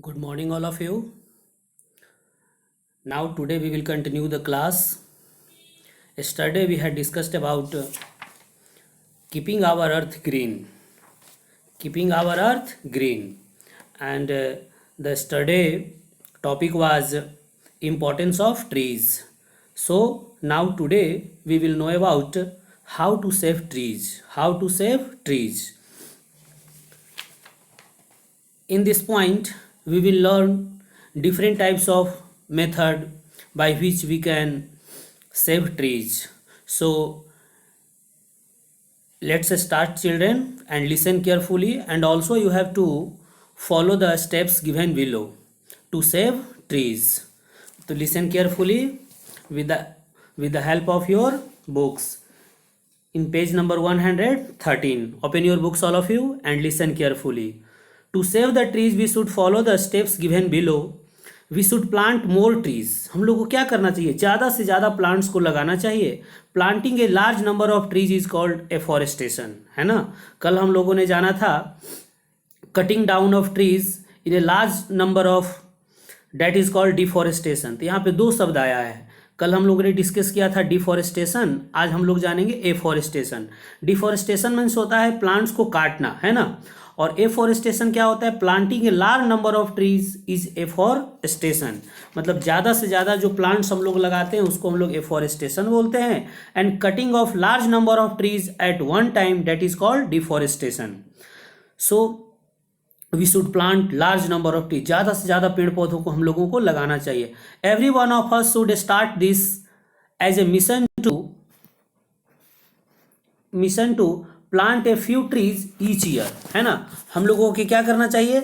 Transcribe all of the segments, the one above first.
Good morning, all of you. Now, today we will continue the class. Yesterday, we had discussed about keeping our earth green. Keeping our earth green. And the yesterday topic was importance of trees. So, now today we will know about how to save trees. How to save trees. In this point, we will learn different types of method by which we can save trees. So let's start, children, and listen carefully, and also you have to follow the steps given below to save trees. To listen carefully with the help of your books. In page number 113, open your books, all of you, and listen carefully. To save the trees, we should follow the steps given below. We should plant more trees. हम लोग को क्या करना चाहिए? ज़्यादा से ज़्यादा plants को लगाना चाहिए. Planting a large number of trees is called afforestation, है ना. कल हम लोगों ने जाना था cutting down of trees in a large number of, that is called deforestation. तो यहाँ पे दो शब्द आया है. कल हम लोगों ने डिस्कस किया था डिफॉरेस्टेशन, आज हम लोग जानेंगे एफॉरेस्टेशन. डिफॉरेस्टेशन मीन्स होता है प्लांट्स को काटना, है ना. और एफॉरेस्टेशन क्या होता है? Planting a large number of trees is afforestation. मतलब ज़्यादा से ज़्यादा जो प्लांट्स हम लोग लगाते हैं उसको हम लोग एफॉरेस्टेशन बोलते हैं. And cutting of large number of trees at one time, that is called deforestation. So we should plant large number of tree. ज़्यादा से ज़्यादा पेड़ पौधों को हम लोगों को लगाना चाहिए. Every one of us should start this as a mission to plant a few trees each year, है ना. हम लोगों को क्या करना चाहिए?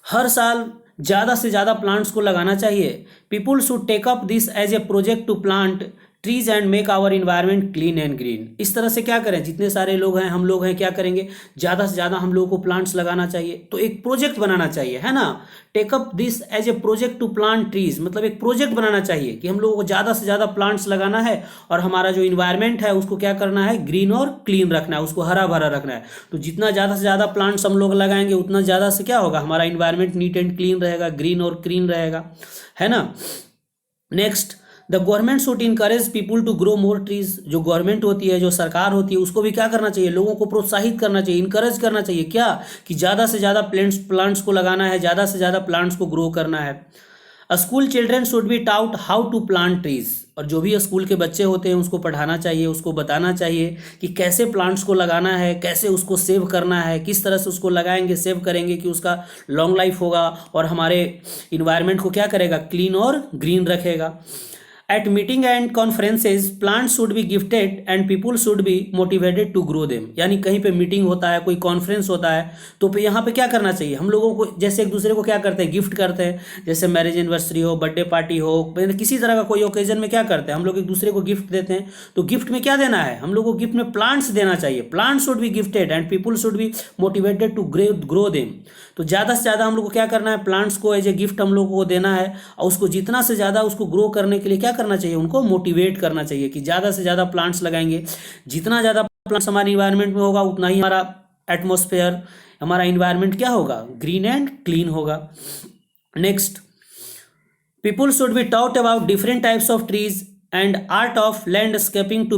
हर साल ज़्यादा से ज़्यादा प्लांट्स को लगाना चाहिए. People should take up this as a project to plant trees and make our environment clean and green. इस तरह से क्या करें? जितने सारे लोग हैं, हम लोग हैं, क्या करेंगे? ज़्यादा से ज़्यादा हम लोगों को प्लांट्स लगाना चाहिए. तो एक प्रोजेक्ट बनाना चाहिए, है ना. Take up this as a project to plant trees, मतलब एक प्रोजेक्ट बनाना चाहिए कि हम लोगों को ज़्यादा से ज़्यादा प्लांट्स लगाना है और हमारा जो इन्वायरमेंट है उसको क्या करना है? ग्रीन और क्लीन रखना है, उसको हरा भरा रखना है. तो जितना ज़्यादा से ज़्यादा प्लांट्स हम लोग लगाएंगे उतना ज़्यादा से क्या होगा? हमारा इन्वायरमेंट नीट एंड क्लीन रहेगा, ग्रीन और क्लीन रहेगा, है ना. Next, the government should encourage people to grow more trees. जो गवर्नमेंट होती है, जो सरकार होती है, उसको भी क्या करना चाहिए? लोगों को प्रोत्साहित करना चाहिए, इनकरेज करना चाहिए. क्या? कि ज़्यादा से ज़्यादा प्लांट्स को लगाना है, ज़्यादा से ज़्यादा प्लांट्स को ग्रो करना है. School children should be taught how to plant trees. और जो भी स्कूल के बच्चे होते हैं उसको पढ़ाना चाहिए, उसको बताना चाहिए कि कैसे प्लांट्स को लगाना है, कैसे उसको सेव करना है, किस तरह से उसको लगाएंगे, सेव करेंगे कि उसका लॉन्ग लाइफ होगा और हमारे इन्वायरमेंट को क्या करेगा? क्लीन और ग्रीन रखेगा. At meeting and conferences, plants should be gifted and people should be motivated to grow them. यानी कहीं पे मीटिंग होता है, कोई कॉन्फ्रेंस होता है, तो पे यहाँ पे क्या करना चाहिए? हम लोगों को जैसे एक दूसरे को क्या करते हैं? गिफ्ट करते हैं. जैसे मैरिज एनिवर्सरी हो, बर्थडे पार्टी हो, किसी तरह का कोई ओकेजन में क्या करते हैं? हम लोग एक दूसरे को गिफ्ट देते हैं. तो गिफ्ट में क्या देना है? हम लोग को गिफ्ट में प्लांट्स देना चाहिए. Plants should be gifted and people should be motivated to grow them. तो ज़्यादा से ज़्यादा हम लोग को क्या करना है? प्लांट्स को एज ए गिफ्ट हम लोगों को देना है और उसको जितना से ज़्यादा उसको ग्रो करने के लिए क्या करना चाहिए? उनको मोटिवेट करना चाहिए कि ज़्यादा से ज़्यादा प्लांट्स लगाएंगे. जितना ज़्यादा प्लांट्स हमारे इन्वायरमेंट में होगा उतना ही हमारा एटमॉस्फेयर, हमारा इन्वायरमेंट क्या होगा? ग्रीन एंड क्लीन होगा. Next, people should be taught about different types of trees and art of landscaping to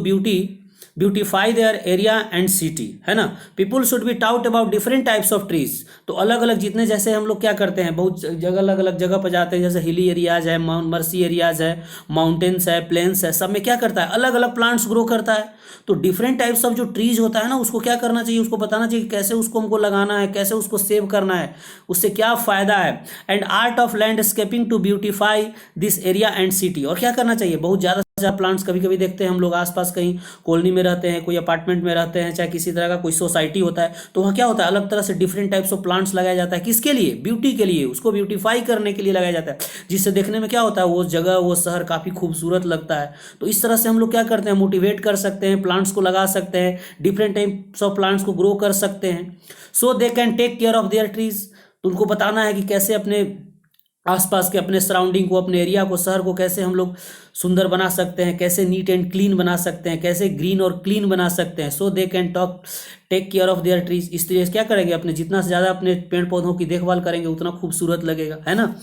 beautify their area and city, है ना. People should be taught about different types of trees. तो अलग अलग जितने, जैसे हम लोग क्या करते हैं, बहुत जगह अलग अलग जगह पर जाते हैं, जैसे हिली एरियाज है, मर्सी एरियाज है, माउंटेन्स है, प्लेन्स है, सब में क्या करता है? अलग अलग प्लांट्स ग्रो करता है. तो डिफरेंट टाइप्स ऑफ जो ट्रीज होता है ना, उसको क्या करना चाहिए? उसको बताना चाहिए कैसे उसको हमको लगाना है, कैसे उसको सेव करना है, उससे क्या फ़ायदा है. And art of landscaping to beautify this area and city. और क्या करना चाहिए? बहुत ज़्यादा प्लांट्स कभी कभी देखते हैं हम लोग आसपास, कहीं कॉलोनी में रहते हैं, कोई अपार्टमेंट में रहते हैं, चाहे किसी तरह का कोई सोसाइटी होता है, तो वहाँ क्या होता है? अलग तरह से डिफरेंट टाइप्स ऑफ प्लांट्स लगाया जाता है. किसके लिए? ब्यूटी के लिए, उसको ब्यूटीफाई करने के लिए लगाया जाता है, जिससे देखने में क्या होता है? वो जगह, वो शहर काफ़ी खूबसूरत लगता है. तो इस तरह से हम लोग क्या करते हैं? मोटिवेट कर सकते हैं, प्लांट्स को लगा सकते हैं, डिफरेंट टाइप्स ऑफ प्लांट्स को ग्रो कर सकते हैं. So they can take care of their trees. तो उनको बताना है कि कैसे अपने आसपास के अपने सराउंडिंग को, अपने एरिया को, शहर को कैसे हम लोग सुंदर बना सकते हैं, कैसे नीट एंड क्लीन बना सकते हैं, कैसे ग्रीन और क्लीन बना सकते हैं, so they can take care of their trees. इस तरह से क्या करेंगे, अपने जितना से ज़्यादा अपने पेड़ पौधों की देखभाल करेंगे उतना खूबसूरत लगेगा, है ना।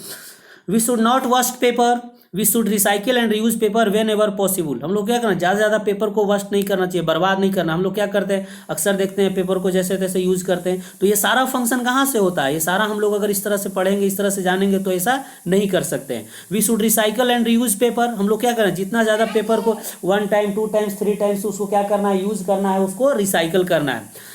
We should not waste paper, we should recycle and reuse paper whenever possible. हम लोग क्या करना, ज़्यादा से ज़्यादा पेपर को वेस्ट नहीं करना चाहिए, बर्बाद नहीं करना। हम लोग क्या करते हैं, अक्सर देखते हैं पेपर को जैसे तैसे यूज़ करते हैं। तो ये सारा फंक्शन कहाँ से होता है, ये सारा हम लोग अगर इस तरह से पढ़ेंगे, इस तरह से जानेंगे तो ऐसा नहीं कर सकते हैं। We should recycle and reuse paper. हम लोग क्या करें, जितना ज़्यादा पेपर को 1 टाइम 2 टाइम्स 3 टाइम्स उसको क्या करना है, यूज़ करना है, उसको रिसाइकिल करना है।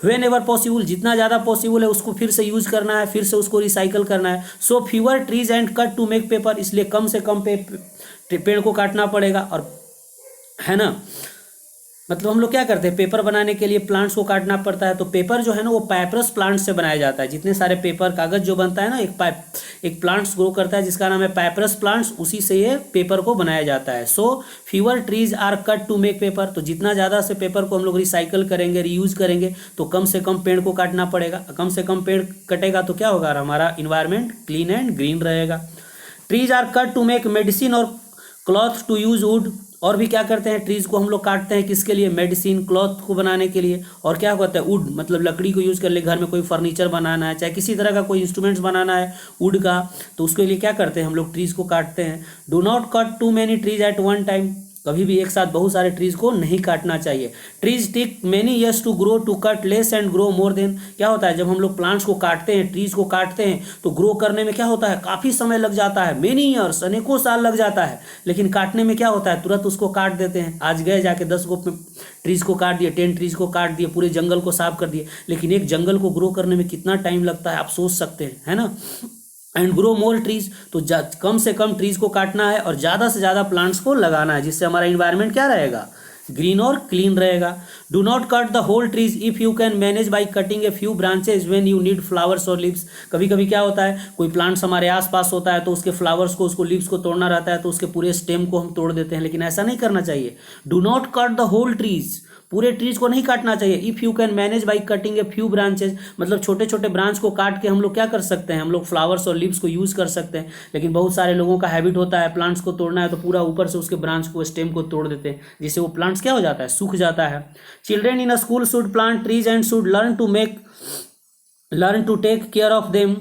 वेन एवर पॉसिबल, जितना ज़्यादा पॉसिबल है उसको फिर से यूज़ करना है, फिर से उसको रिसाइकल करना है। So fewer trees and cut to make paper, इसलिए कम से कम पेड़ को काटना पड़ेगा, और है ना। मतलब हम लोग क्या करते हैं, पेपर बनाने के लिए प्लांट्स को काटना पड़ता है। तो पेपर जो है ना वो पाइपरस प्लांट से बनाया जाता है। जितने सारे पेपर कागज जो बनता है ना, एक प्लांट्स ग्रो करता है जिसका नाम है पाइपरस प्लांट्स, उसी से ये पेपर को बनाया जाता है। So fewer trees are cut to make paper. तो जितना ज़्यादा से पेपर को हम लोग रिसाइकल करेंगे, रीयूज करेंगे, तो कम से कम पेड़ को काटना पड़ेगा। कम से कम पेड़ कटेगा तो क्या होगा, हमारा इन्वायरमेंट क्लीन एंड ग्रीन रहेगा। Trees are cut to make medicine और क्लॉथ टू यूज वुड। और भी क्या करते हैं, ट्रीज को हम लोग काटते हैं किसके लिए, मेडिसिन, क्लॉथ को बनाने के लिए। और क्या होता है, वुड मतलब लकड़ी को यूज़ कर ले, घर में कोई फर्नीचर बनाना है, चाहे किसी तरह का कोई इंस्ट्रूमेंट्स बनाना है वुड का, तो उसके लिए क्या करते हैं, हम लोग ट्रीज को काटते हैं। Do not cut too many trees at one time. कभी भी एक साथ बहुत सारे ट्रीज को नहीं काटना चाहिए। Trees take many years to grow, to cut less and grow more then. क्या होता है, जब हम लोग प्लांट्स को काटते हैं, ट्रीज को काटते हैं, तो ग्रो करने में क्या होता है, काफ़ी समय लग जाता है, मेनी ईयर्स, अनेकों साल लग जाता है। लेकिन काटने में क्या होता है, तुरंत उसको काट देते हैं। आज गए जाके 10 गो ट्रीज को काट दिए, 10 ट्रीज को काट दिए, पूरे जंगल को साफ कर दिए। लेकिन एक जंगल को ग्रो करने में कितना टाइम लगता है आप सोच सकते हैं, है ना। एंड ग्रो मोर ट्रीज, तो कम से कम ट्रीज को काटना है और ज़्यादा से ज़्यादा प्लांट्स को लगाना है, जिससे हमारा इन्वायरमेंट क्या रहेगा, ग्रीन और क्लीन रहेगा। Do not cut the whole trees if you can manage by cutting a few branches when you need flowers और लीव्स। कभी कभी क्या होता है, कोई प्लांट्स हमारे आसपास होता है तो उसके फ्लावर्स को, उसको लीव्स को तोड़ना रहता है, तो उसके पूरे स्टेम को हम तोड़ देते हैं। लेकिन ऐसा नहीं करना चाहिए। Do not cut the whole trees, पूरे ट्रीज को नहीं काटना चाहिए। If you can manage by cutting a few branches, मतलब छोटे छोटे ब्रांच को काट के हम लोग क्या कर सकते हैं, हम लोग फ्लावर्स और लीव्स को यूज़ कर सकते हैं। लेकिन बहुत सारे लोगों का हैबिट होता है, प्लांट्स को तोड़ना है तो पूरा ऊपर से उसके ब्रांच को, स्टेम को तोड़ देते हैं, जिससे वो प्लांट्स क्या हो जाता है, सूख जाता है। Children in a school should plant trees and should learn to take care of them.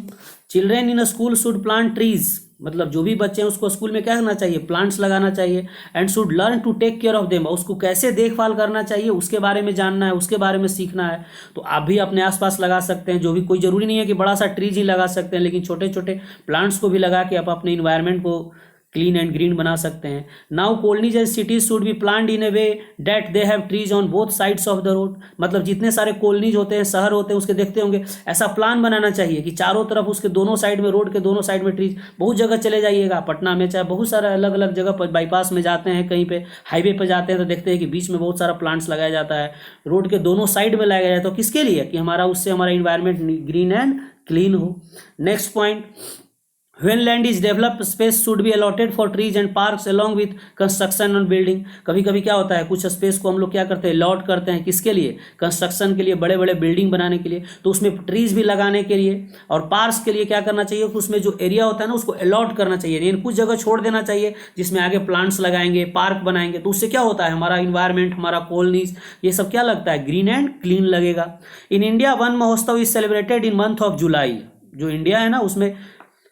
Children in a school should plant trees, मतलब जो भी बच्चे हैं उसको स्कूल में क्या करना चाहिए, प्लांट्स लगाना चाहिए। And should learn to take care of them, उसको कैसे देखभाल करना चाहिए उसके बारे में जानना है, उसके बारे में सीखना है। तो आप भी अपने आसपास लगा सकते हैं, जो भी, कोई ज़रूरी नहीं है कि बड़ा सा ट्रीज ही लगा सकते हैं, लेकिन छोटे छोटे प्लांट्स को भी लगा के आप अपने इन्वायरमेंट को क्लीन एंड ग्रीन बना सकते हैं। Now colonies and cities should be planned in A way that they have trees on both sides of the road. मतलब जितने सारे कॉलोनीज होते हैं, शहर होते हैं, उसके देखते होंगे, ऐसा प्लान बनाना चाहिए कि चारों तरफ उसके दोनों साइड में, रोड के दोनों साइड में ट्रीज। बहुत जगह चले जाइएगा, पटना में चाहे बहुत सारे अलग अलग जगह पर, बाईपास में जाते हैं, कहीं पे हाईवे पर जाते हैं तो देखते हैं कि बीच में बहुत सारा प्लांट्स लगाया जाता है, रोड के दोनों साइड में लगाया जाता है। तो किसके लिए, कि हमारा उससे हमारा इन्वायरमेंट ग्रीन एंड क्लीन हो। Next point, When land is developed, space should be allotted for trees and parks along with construction and building। कभी कभी क्या होता है, कुछ स्पेस को हम लोग क्या करते हैं, अलॉट करते हैं, किसके लिए, कंस्ट्रक्शन के लिए, बड़े बड़े बिल्डिंग बनाने के लिए, तो उसमें ट्रीज भी लगाने के लिए। और पार्क्स के लिए क्या करना चाहिए, उसमें जो एरिया होता है ना उसको अलॉट करना चाहिए, यानी कुछ जगह छोड़ देना चाहिए जिसमें आगे प्लांट्स लगाएंगे, पार्क बनाएंगे। तो उससे क्या होता है, हमारा इन्वायरमेंट, हमारा कॉलोनीज, ये सब क्या लगता है, ग्रीन एंड क्लीन लगेगा। इन इंडिया वन महोत्सव is celebrated in month of July. जो इंडिया है ना, उसमें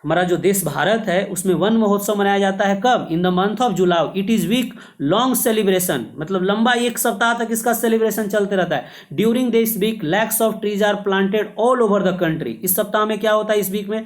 हमारा जो देश भारत है, उसमें वन महोत्सव मनाया जाता है कब, in the month of July. It is week long celebration, मतलब लंबा 1 सप्ताह तक इसका सेलिब्रेशन चलते रहता है। During this week lakhs of trees are planted all over the country. इस सप्ताह में क्या होता है, इस वीक में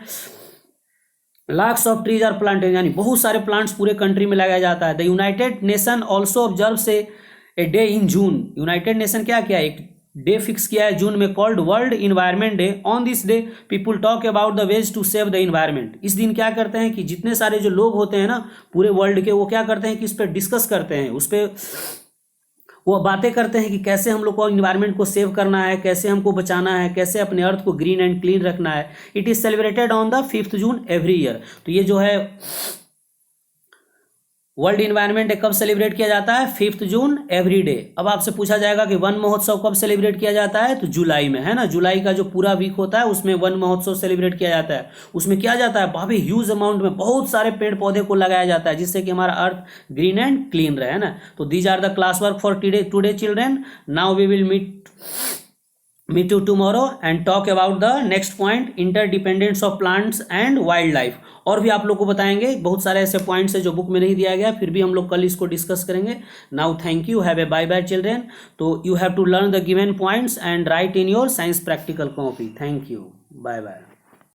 lakhs of trees are planted, यानी बहुत सारे प्लांट्स पूरे कंट्री में लगाया जाता है। The united nation also observe a day in June. United nation क्या किया, एक डे फिक्स किया है जून में, called world environment day. On this day people talk about the ways to save the environment. इस दिन क्या करते हैं कि जितने सारे जो लोग होते हैं ना पूरे वर्ल्ड के, वो क्या करते हैं कि इस पर डिस्कस करते हैं, उस पर वो बातें करते हैं कि कैसे हम लोग को इन्वायरमेंट को सेव करना है, कैसे हमको बचाना है, कैसे अपने अर्थ को ग्रीन एंड क्लीन रखना है। It is celebrated on the 5th June every year. तो ये जो है वर्ल्ड इन्वायरमेंट डे कब सेलिब्रेट किया जाता है? 5 जून एवरी डे। अब आपसे पूछा जाएगा कि वन महोत्सव कब सेलिब्रेट किया जाता है? तो जुलाई में, है ना। जुलाई का जो पूरा वीक होता है उसमें वन महोत्सव सेलिब्रेट किया जाता है। उसमें क्या जाता है, भाभी ह्यूज अमाउंट में बहुत सारे पेड़ पौधे को लगाया जाता है जिससे कि हमारा अर्थ ग्रीन एंड क्लीन रहे, है ना। तो these are the class work for today children. Now we will meet you tomorrow and talk about the next point, interdependence of plants and wildlife। और भी आप लोग को बताएंगे, बहुत सारे ऐसे पॉइंट्स है जो बुक में नहीं दिया गया, फिर भी हम लोग कल इसको डिस्कस करेंगे। Now thank you, have a bye bye children. तो you have to learn the given points and write in your science practical copy. Thank you, bye bye.